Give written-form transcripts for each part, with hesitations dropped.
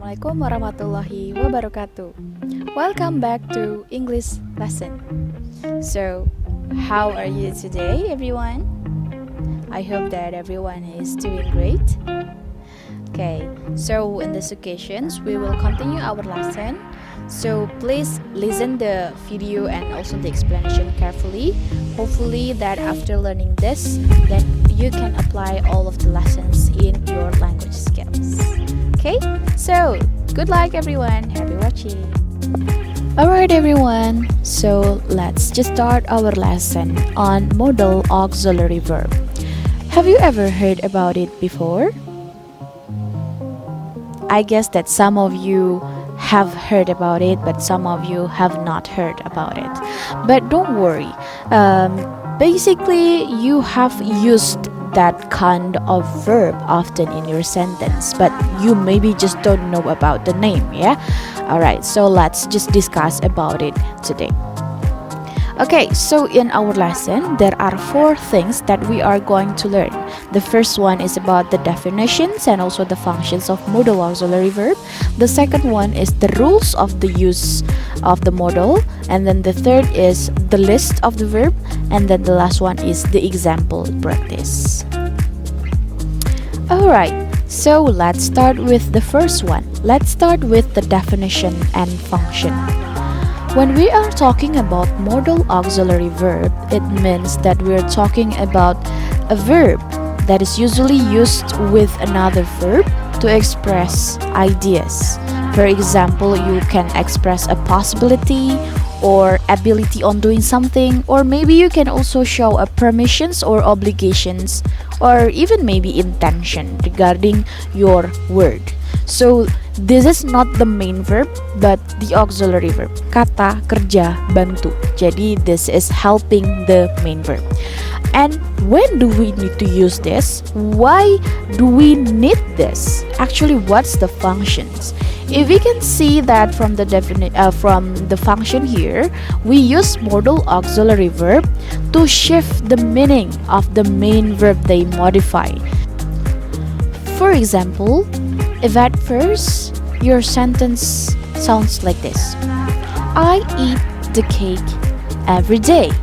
Assalamualaikum warahmatullahi wabarakatuh. Welcome back to English lesson. So, how are you today, everyone? I hope that everyone is doing great. Okay, so in this occasions, we will continue our lesson. So please listen the video and also the explanation carefully. Hopefully that after learning this, then you can apply all of the lessons in your language skills. Okay, so good luck everyone. Happy watching. Alright everyone, so let's just start our lesson on modal auxiliary verb. Have you ever heard about it before? I guess that some of you have heard about it, but some of you have not heard about it. But don't worry, basically you have used that kind of verb often in your sentence, but you maybe just don't know about the name. Yeah, alright, so let's just discuss about it today. Okay, so in our lesson there are 4 things that we are going to learn. The first one is about the definitions and also the functions of modal auxiliary verb. The second one is the rules of the use of the modal, and then the third is the list of the verb, and then the last one is the example practice. Alright, so let's start with the first one. Let's start with the definition and function. When we are talking about modal auxiliary verb, it means that we're talking about a verb that is usually used with another verb to express ideas. For example, you can express a possibility or ability on doing something, or maybe you can also show a permissions or obligations, or even maybe intention regarding your word. So this is not the main verb, but the auxiliary verb. Kata, kerja, bantu. Jadi this is helping the main verb. And when do we need to use this? Why do we need this? Actually, what's the functions? If we can see that from the function here, we use modal auxiliary verb to shift the meaning of the main verb they modify. For example, if at first your sentence sounds like this: I eat the cake every day.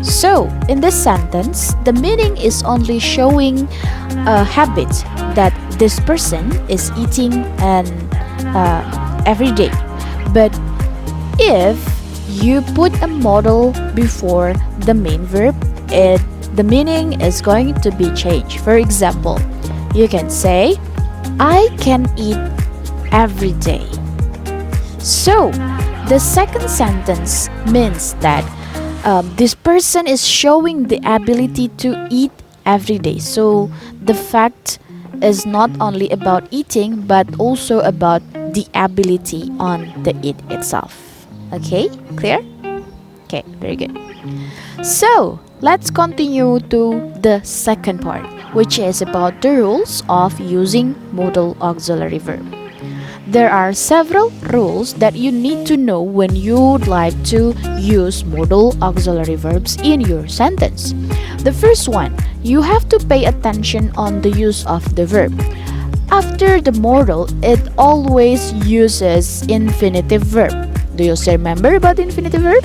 So in this sentence, the meaning is only showing a habit that this person is eating every day. But if you put a modal before the main verb, the meaning is going to be changed. For example, you can say, I can eat every day. So the second sentence means that this person is showing the ability to eat every day. So the fact is not only about eating, but also about the ability on the eat itself. Okay, clear? Okay, very good. So let's continue to the second part, which is about the rules of using modal auxiliary verb. There are several rules that you need to know when you would like to use modal auxiliary verbs in your sentence. The first one, you have to pay attention on the use of the verb. After the modal, it always uses infinitive verb. Do you still remember about infinitive verb?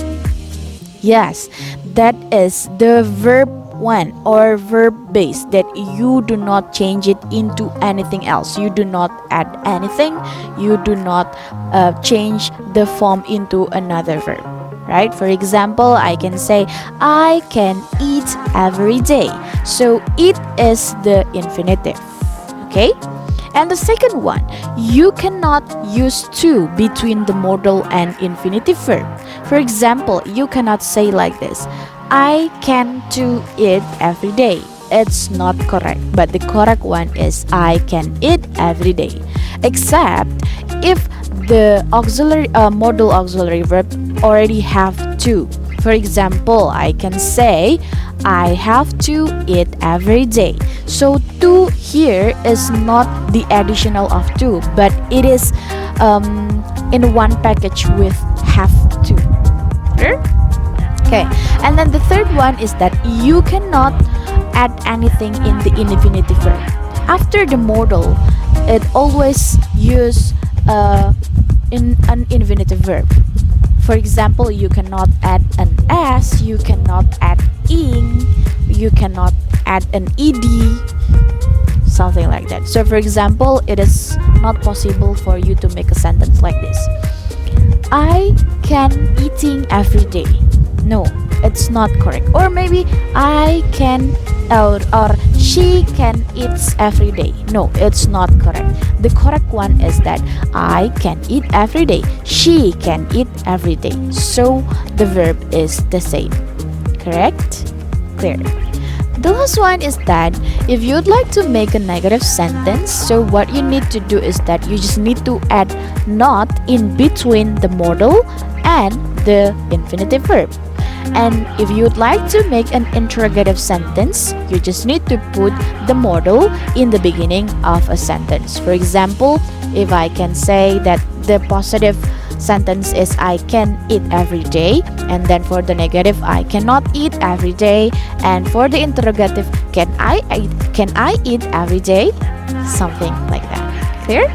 Yes, that is the verb one or verb base that you do not change it into anything else. You do not add anything. You do not change the form into another verb, right? For example, I can say I can eat every day. So eat is the infinitive. Okay? And the second one, you cannot use to between the modal and infinitive verb. For example, you cannot say like this: I can to eat every day. It's not correct, but the correct one is I can eat every day. Except if the modal auxiliary verb already have to. For example, I can say I have to eat every day. So to here is not the additional of to, but it is in one package with have to. Clear? Okay, and then the third one is that you cannot add anything in the infinitive verb. After the modal, it always use in an infinitive verb. For example, you cannot add an s, you cannot add ing, you cannot add an ed, something like that. So for example, it is not possible for you to make a sentence like this: I can eating every day. No, it's not correct. Or maybe I can or she can eat every day. No, it's not correct. The correct one is that I can eat every day, she can eat every day. So the verb is the same. Correct? Clear. The last one is that if you'd like to make a negative sentence, so what you need to do is that you just need to add not in between the modal and the infinitive verb. And if you'd like to make an interrogative sentence, you just need to put the modal in the beginning of a sentence. For example, if I can say that the positive sentence is I can eat every day, and then for the negative I cannot eat every day, and for the interrogative can I eat every day, something like that. Clear?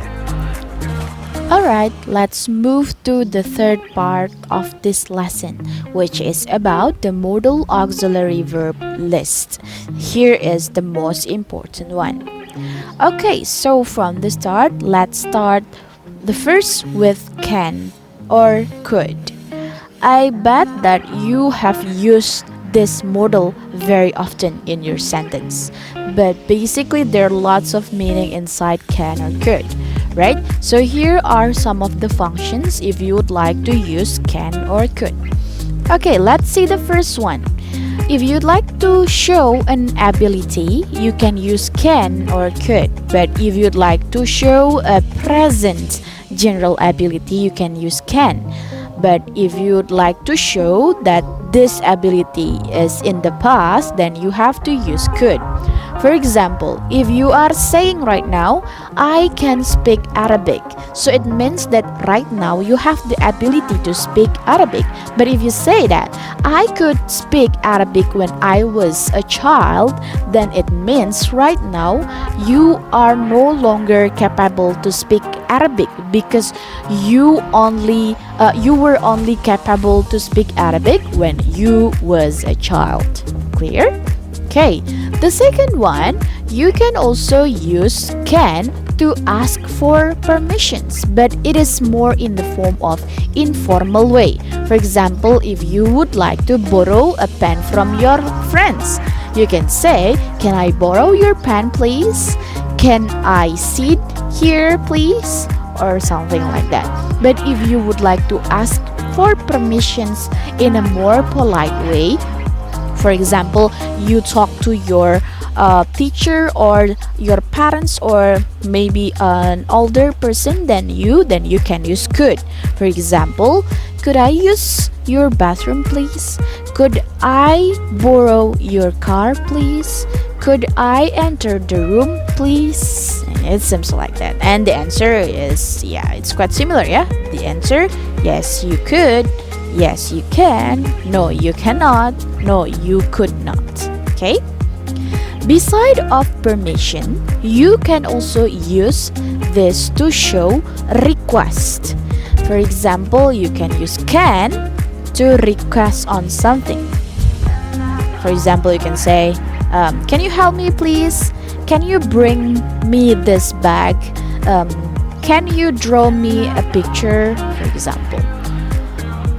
Alright, let's move to the third part of this lesson, which is about the modal auxiliary verb list. Here is the most important one. Okay, so from the start, let's start the first with can or could. I bet that you have used this modal very often in your sentence, but basically there are lots of meaning inside can or could, right? So here are some of the functions if you would like to use can or could. Okay, let's see the first one. If you'd like to show an ability, you can use can or could. But if you'd like to show a present general ability, you can use can. But if you'd like to show that this ability is in the past, then you have to use could. For example, if you are saying right now, I can speak Arabic, so it means that right now you have the ability to speak Arabic. But if you say that I could speak Arabic when I was a child, then it means right now you are no longer capable to speak Arabic because you were only capable to speak Arabic when you was a child. Clear? Okay, the second one, you can also use can to ask for permissions, but it is more in the form of informal way. For example, if you would like to borrow a pen from your friends, you can say, can I borrow your pen please? Can I sit here please? Or something like that. But if you would like to ask for permissions in a more polite way, for example, you talk to your teacher or your parents or maybe an older person than you, then you can use could. For example, could I use your bathroom please? Could I borrow your car please? Could I enter the room please? It seems like that. And the answer is, yeah, it's quite similar, yeah? The answer, yes you could, yes you can, no you cannot, no you could not. Okay? Beside of permission, you can also use this to show request. For example, you can use can to request on something. For example, you can say, can you help me please? Can you bring me this bag? Can you draw me a picture, for example?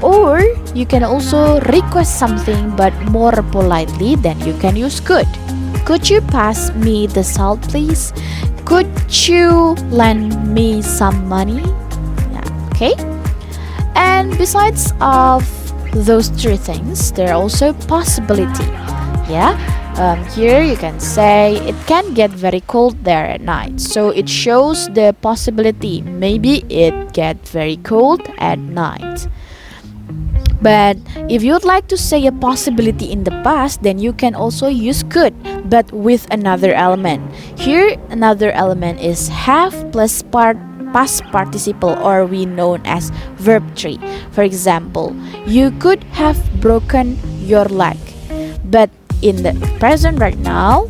Or you can also request something but more politely, then you can use could. Could you pass me the salt please? Could you lend me some money? Yeah, okay. And besides of those three things, there are also possibility. Yeah. Here you can say it can get very cold there at night, so it shows the possibility maybe it get very cold at night. But if you'd like to say a possibility in the past, then you can also use could, but with another element. Here another element is have plus past participle, or we known as verb 3. For example, you could have broken your leg, but in the present right now,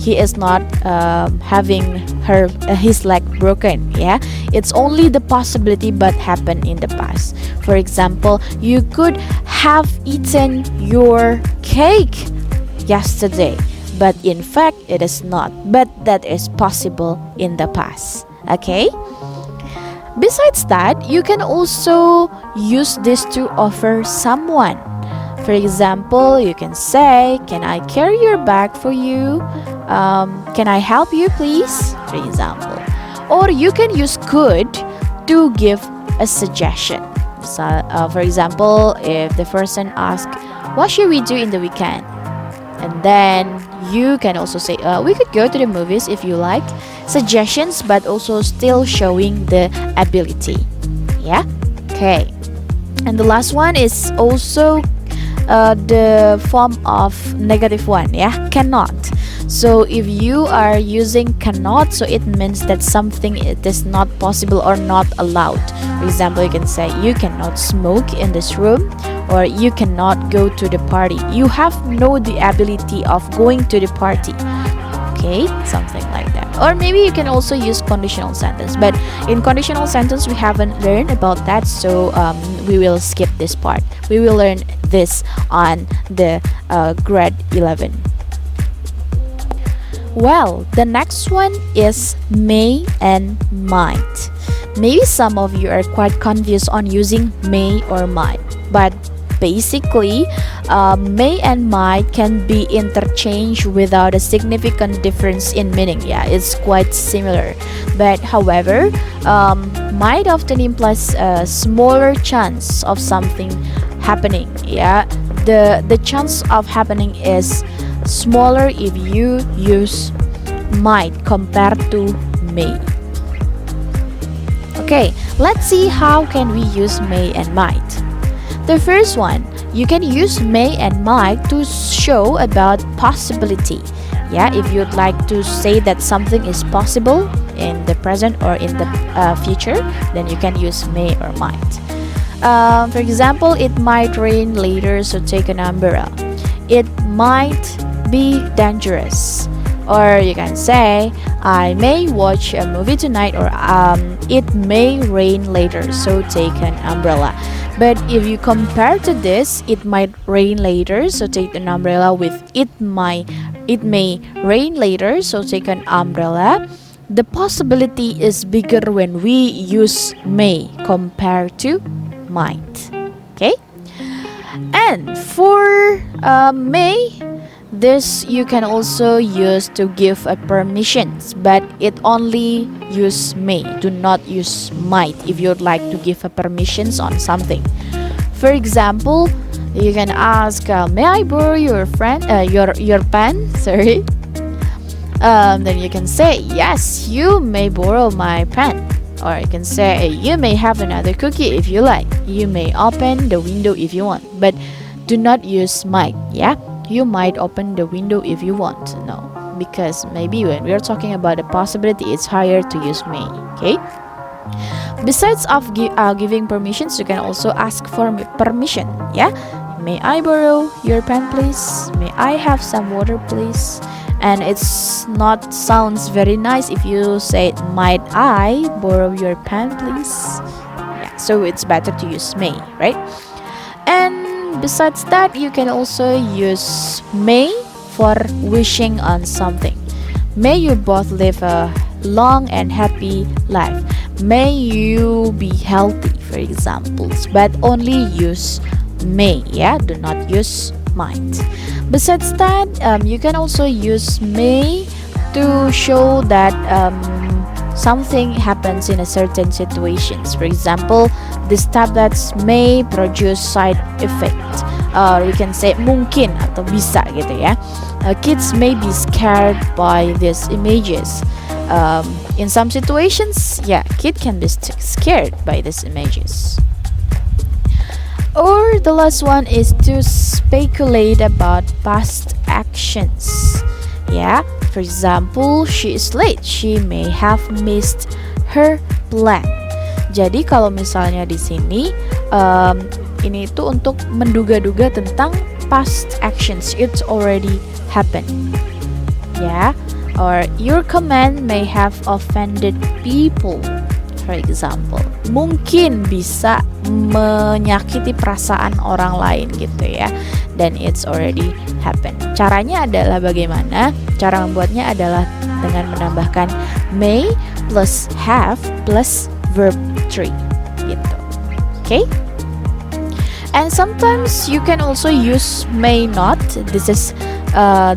he is not having his leg broken. Yeah, it's only the possibility but happened in the past. For example, you could have eaten your cake yesterday, but in fact it is not, but that is possible in the past. Okay, besides that, you can also use this to offer someone. For example, you can say, can I carry your bag for you? Can I help you please? For example, or you can use could to give a suggestion. So, for example, if the person asks, what should we do in the weekend? And then you can also say, we could go to the movies if you like. Suggestions, but also still showing the ability. Yeah? Okay. And the last one is also the form of negative one. Yeah? Cannot. So if you are using cannot, so it means that something it is not possible or not allowed. For example, you can say, you cannot smoke in this room, or you cannot go to the party. You have no the ability of going to the party. Okay, something like that. Or maybe you can also use conditional sentence, but in conditional sentence we haven't learned about that, so we will skip this part. We will learn this on the grade 11. Well, the next one is may and might. Maybe some of you are quite confused on using may or might, but basically may and might can be interchanged without a significant difference in meaning. Yeah, it's quite similar, but however, might often implies a smaller chance of something happening. Yeah, the chance of happening is smaller if you use might compared to may. Okay, let's see how can we use may and might. The first one, you can use may and might to show about possibility. Yeah, if you'd like to say that something is possible in the present or in the future, then you can use may or might. For example, it might rain later, so take an umbrella. It might be dangerous. Or you can say, I may watch a movie tonight, or it may rain later, so take an umbrella. But if you compare to this, it might rain later, so take an umbrella, with it may rain later, so take an umbrella. The possibility is bigger when we use may compared to might. Okay? And for may, this you can also use to give a permissions, but it only use may. Do not use might if you'd like to give a permissions on something. For example, you can ask, may I borrow your pen? Sorry. Then you can say, yes, you may borrow my pen. Or you can say, you may have another cookie if you like. You may open the window if you want. But do not use might. Yeah, you might open the window if you want. No, because maybe when we are talking about a possibility, it's higher to use may. Okay. Besides of giving permissions, you can also ask for permission. Yeah, may I borrow your pen, please? May I have some water, please? And it's not sounds very nice if you say, might I borrow your pen, please? Yeah, so it's better to use may, right? And besides that, you can also use may for wishing on something. May you both live a long and happy life. May you be healthy, for examples, but only use may. Yeah, do not use might. Besides that, you can also use may to show that something happens in a certain situations. For example, these tablets may produce side effect. We can say mungkin atau bisa gitu ya. Kids may be scared by these images. In some situations, yeah, kid can be scared by these images. Or the last one is to speculate about past actions. Yeah, for example, she is late. She may have missed her plan. Jadi kalau misalnya di sini ini itu untuk menduga-duga tentang past actions. It's already happened. Ya. or your comment may have offended people. For example, mungkin bisa menyakiti perasaan orang lain gitu ya. Dan it's already happened. Caranya adalah bagaimana? Cara membuatnya adalah dengan menambahkan may plus have plus verb 3 gitu. Okay? And sometimes you can also use may not. This is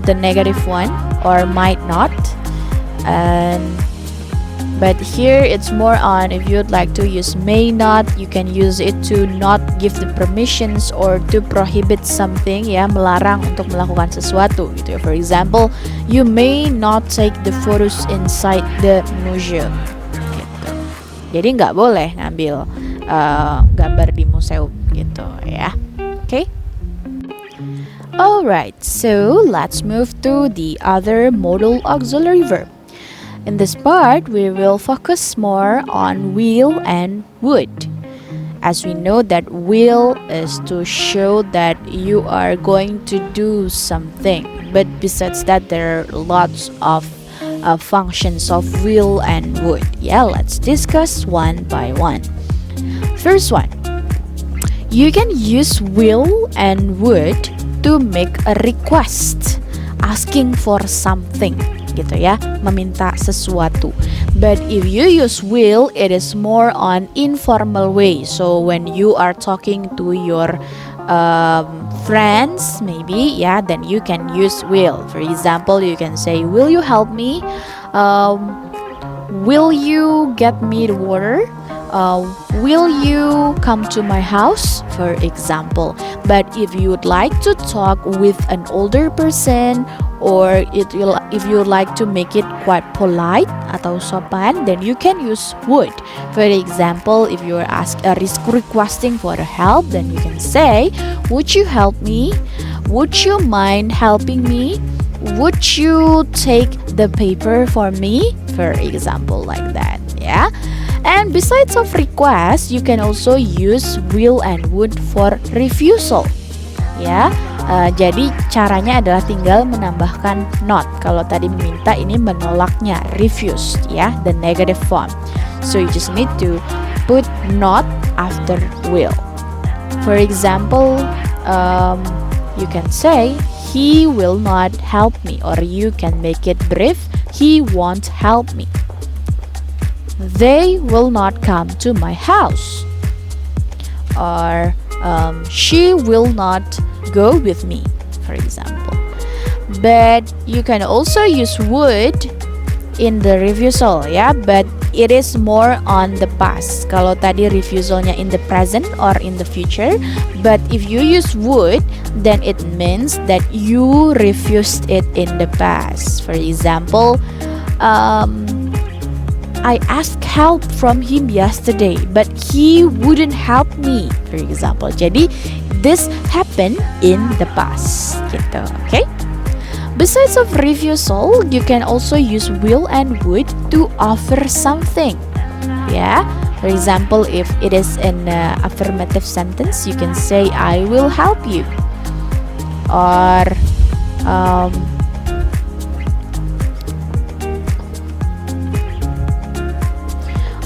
the negative one, or might not. But here it's more on if you'd like to use may not, you can use it to not give the permissions or to prohibit something, ya, melarang untuk melakukan sesuatu gitu ya. For example, you may not take the photos inside the museum gitu. Jadi nggak boleh ngambil gambar di museum gitu ya. Okay? Alright, so let's move to the other modal auxiliary verb. In this part, we will focus more on will and would. As we know that will is to show that you are going to do something. But besides that, there are lots of functions of will and would. Yeah, let's discuss one by one. First one, you can use will and would to make a request, asking for something gitu ya, meminta sesuatu. But if you use will, it is more on informal way. So when you are talking to your friends maybe, yeah, then you can use will. For example, you can say, will you help me? Will you get me the water? Will you come to my house, for example. But if you would like to talk with an older person, or if you would like to make it quite polite atau sopan, then you can use would. For example, if you are requesting for help, then you can say, would you help me? Would you mind helping me? Would you take the paper for me? For example, like that, yeah. And besides of request, you can also use will and would for refusal, ya. Jadi caranya adalah tinggal menambahkan not. Kalau tadi meminta, ini menolaknya, refused, ya, the negative form. So you just need to put not after will. For example, you can say, he will not help me, or you can make it brief, he won't help me. They will not come to my house, or she will not go with me, for example. But you can also use would in the refusal, ya, but it is more on the past. Kalau tadi refusalnya in the present or in the future, but if you use would, then it means that you refused it in the past. For example, I asked help from him yesterday, but he wouldn't help me, for example. Jadi this happened in the past gitu, okay? Besides of refusal, you can also use will and would to offer something, yeah. For example, if it is an affirmative sentence, you can say, I will help you.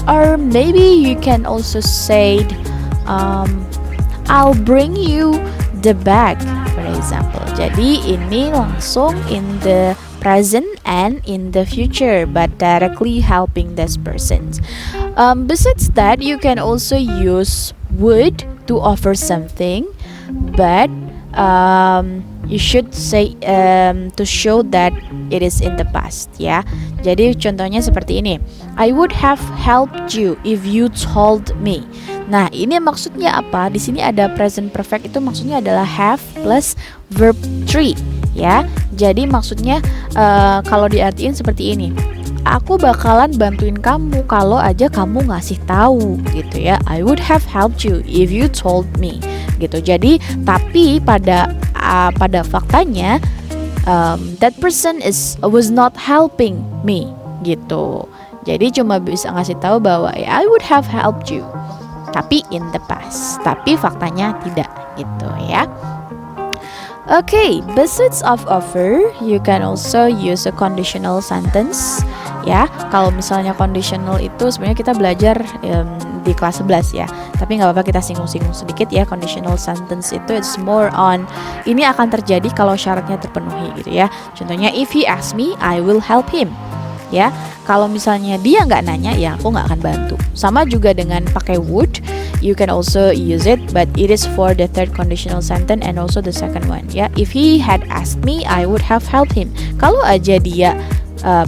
Or maybe you can also say, I'll bring you the bag, for example. Jadi ini langsung in the present and in the future, but directly helping this person. Besides that, you can also use would to offer something, but you should say to show that it is in the past, ya. Jadi contohnya seperti ini. I would have helped you if you told me. Nah, ini maksudnya apa? Di sini ada present perfect, itu maksudnya adalah have plus verb 3, ya. Jadi maksudnya kalau diartiin seperti ini. Aku bakalan bantuin kamu kalau aja kamu ngasih tahu gitu ya. I would have helped you if you told me gitu. Jadi tapi pada faktanya that person was not helping me gitu. Jadi cuma bisa ngasih tahu bahwa I would have helped you, tapi in the past. Tapi faktanya tidak gitu ya. Okay, besides of offer, you can also use a conditional sentence. Ya, kalau misalnya conditional itu sebenarnya kita belajar di kelas 11 ya. Tapi nggak apa-apa kita singgung-singgung sedikit ya. Conditional sentence itu it's more on ini akan terjadi kalau syaratnya terpenuhi gitu ya. Contohnya, if he asks me, I will help him. Ya, kalau misalnya dia nggak nanya, ya aku nggak akan bantu. Sama juga dengan pakai would, you can also use it, but it is for the third conditional sentence and also the second one. Ya, if he had asked me, I would have helped him. Kalau aja dia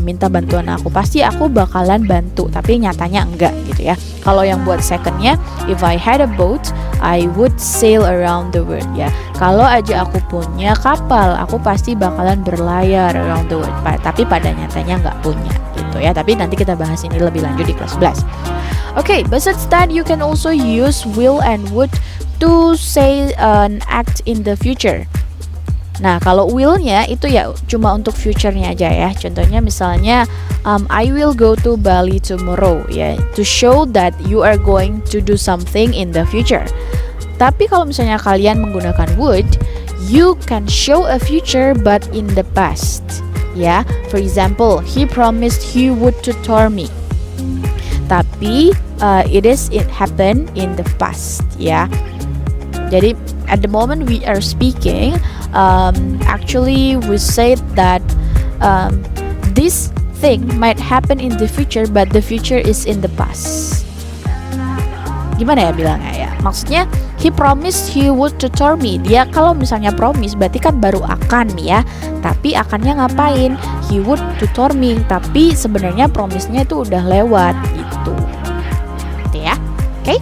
minta bantuan aku, pasti aku bakalan bantu, tapi nyatanya enggak gitu ya. Kalau yang buat secondnya, if I had a boat, I would sail around the world. Ya, kalau aja aku punya kapal, aku pasti bakalan berlayar around the world, tapi pada nyatanya nggak punya gitu ya. Tapi nanti kita bahas ini lebih lanjut di kelas 11. Okay, besides that, you can also use will and would to say an act in the future. Nah, kalau will-nya itu ya cuma untuk future-nya aja ya. Contohnya misalnya, I will go to Bali tomorrow, ya, to show that you are going to do something in the future. Tapi kalau misalnya kalian menggunakan would, you can show a future but in the past. Ya, for example, he promised he would tutor me. Tapi it happened in the past, ya. Jadi at the moment we are speaking, actually we said that this thing might happen in the future, but the future is in the past. Gimana ya bilangnya ya? Maksudnya he promised he would tutor me. Dia kalau misalnya promise berarti kan baru akan ya. Tapi akannya ngapain? He would tutor me. Tapi sebenarnya promise-nya itu udah lewat gitu. Gitu ya. Oke?